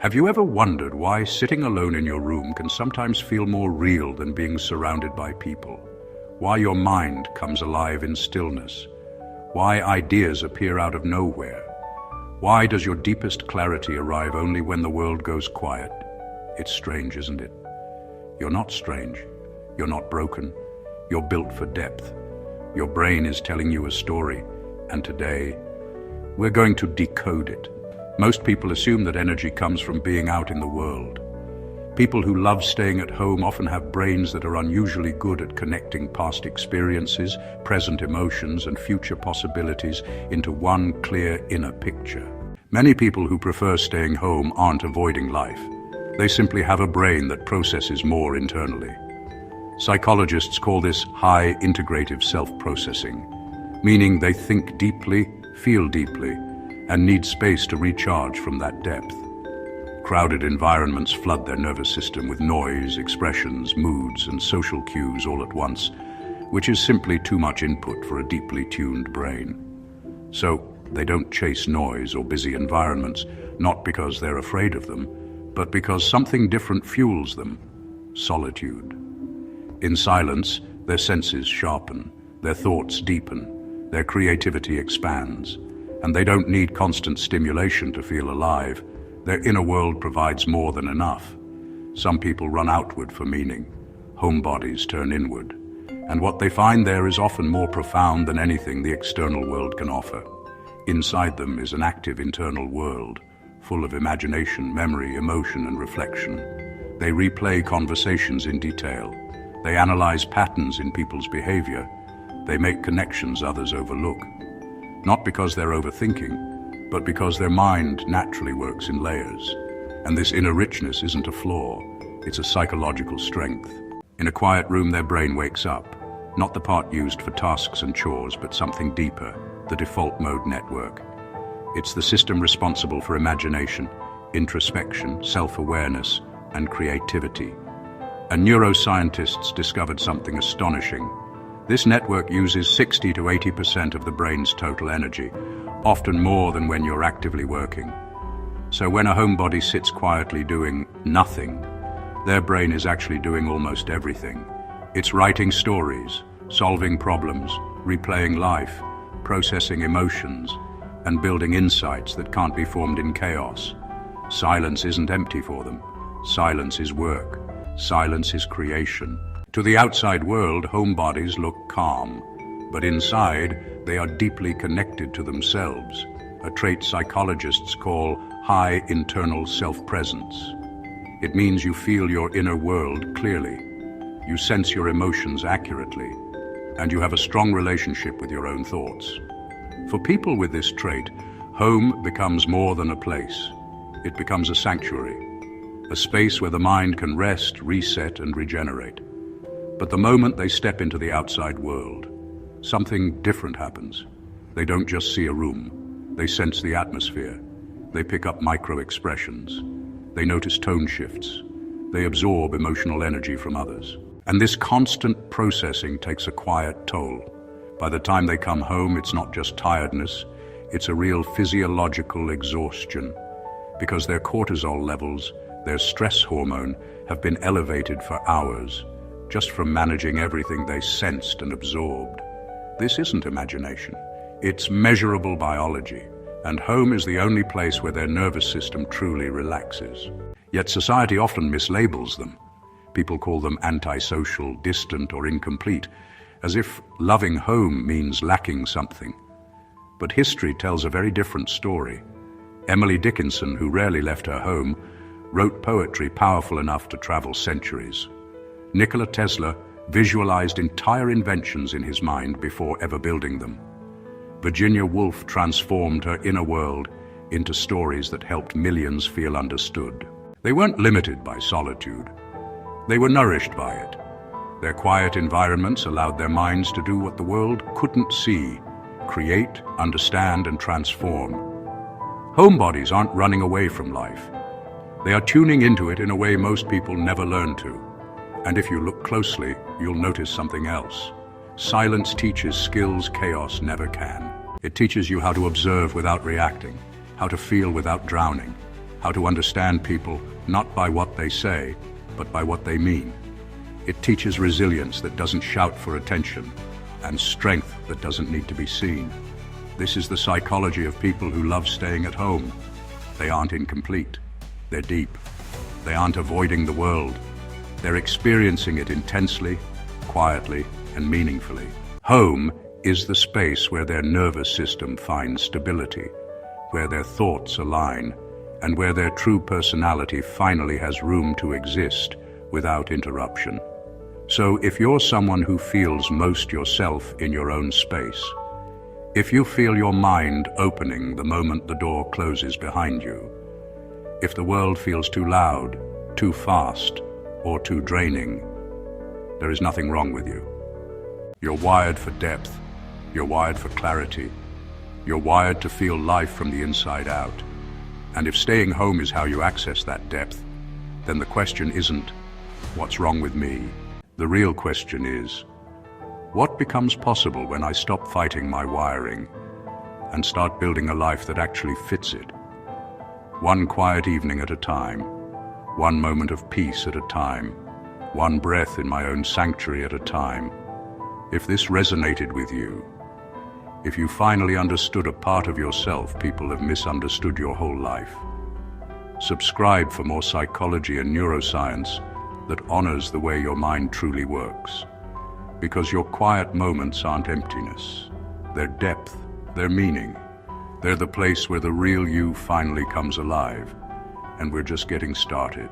Have you ever wondered why sitting alone in your room can sometimes feel more real than being surrounded by people? Why your mind comes alive in stillness? Why ideas appear out of nowhere? Why does your deepest clarity arrive only when the world goes quiet? It's strange, isn't it? You're not strange. You're not broken. You're built for depth. Your brain is telling you a story, and today, we're going to decode it. Most people assume that energy comes from being out in the world. People who love staying at home often have brains that are unusually good at connecting past experiences, present emotions, and future possibilities into one clear inner picture. Many people who prefer staying home aren't avoiding life. They simply have a brain that processes more internally. Psychologists call this high integrative self-processing, meaning they think deeply, feel deeply, and need space to recharge from that depth. Crowded environments flood their nervous system with noise, expressions, moods, and social cues all at once, which is simply too much input for a deeply tuned brain. So, they don't chase noise or busy environments, not because they're afraid of them, but because something different fuels them: solitude. In silence, their senses sharpen, their thoughts deepen, their creativity expands, and they don't need constant stimulation to feel alive. Their inner world provides more than enough. Some people run outward for meaning. Homebodies turn inward. And what they find there is often more profound than anything the external world can offer. Inside them is an active internal world, full of imagination, memory, emotion, and reflection. They replay conversations in detail. They analyze patterns in people's behavior. They make connections others overlook. Not because they're overthinking, but because their mind naturally works in layers. And this inner richness isn't a flaw, it's a psychological strength. In a quiet room, their brain wakes up, not the part used for tasks and chores, but something deeper, the default mode network. It's the system responsible for imagination, introspection, self-awareness, and creativity. And neuroscientists discovered something astonishing. This network uses 60 to 80% of the brain's total energy, often more than when you're actively working. So when a homebody sits quietly doing nothing, their brain is actually doing almost everything. It's writing stories, solving problems, replaying life, processing emotions, and building insights that can't be formed in chaos. Silence isn't empty for them. Silence is work. Silence is creation. To the outside world, homebodies look calm, but inside, they are deeply connected to themselves, a trait psychologists call high internal self-presence. It means you feel your inner world clearly, you sense your emotions accurately, and you have a strong relationship with your own thoughts. For people with this trait, home becomes more than a place. It becomes a sanctuary, a space where the mind can rest, reset, and regenerate. But the moment they step into the outside world, something different happens. They don't just see a room. They sense the atmosphere. They pick up micro-expressions. They notice tone shifts. They absorb emotional energy from others. And this constant processing takes a quiet toll. By the time they come home, it's not just tiredness. It's a real physiological exhaustion, because their cortisol levels, their stress hormone, have been elevated for hours, just from managing everything they sensed and absorbed. This isn't imagination. It's measurable biology, and home is the only place where their nervous system truly relaxes. Yet society often mislabels them. People call them antisocial, distant, or incomplete, as if loving home means lacking something. But history tells a very different story. Emily Dickinson, who rarely left her home, wrote poetry powerful enough to travel centuries. Nikola Tesla visualized entire inventions in his mind before ever building them. Virginia Woolf transformed her inner world into stories that helped millions feel understood. They weren't limited by solitude. They were nourished by it. Their quiet environments allowed their minds to do what the world couldn't see: create, understand, and transform. Homebodies aren't running away from life. They are tuning into it in a way most people never learn to. And if you look closely, you'll notice something else. Silence teaches skills chaos never can. It teaches you how to observe without reacting, how to feel without drowning, how to understand people not by what they say, but by what they mean. It teaches resilience that doesn't shout for attention, and strength that doesn't need to be seen. This is the psychology of people who love staying at home. They aren't incomplete. They're deep. They aren't avoiding the world. They're experiencing it intensely, quietly, and meaningfully. Home is the space where their nervous system finds stability, where their thoughts align, and where their true personality finally has room to exist without interruption. So if you're someone who feels most yourself in your own space, if you feel your mind opening the moment the door closes behind you, if the world feels too loud, too fast, or too draining, there is nothing wrong with you. You're wired for depth. You're wired for clarity. You're wired to feel life from the inside out. And if staying home is how you access that depth, then the question isn't, what's wrong with me? The real question is, what becomes possible when I stop fighting my wiring and start building a life that actually fits it? One quiet evening at a time, one moment of peace at a time, one breath in my own sanctuary at a time. If this resonated with you, if you finally understood a part of yourself people have misunderstood your whole life, subscribe for more psychology and neuroscience that honors the way your mind truly works. Because your quiet moments aren't emptiness. They're depth, they're meaning. They're the place where the real you finally comes alive. And we're just getting started.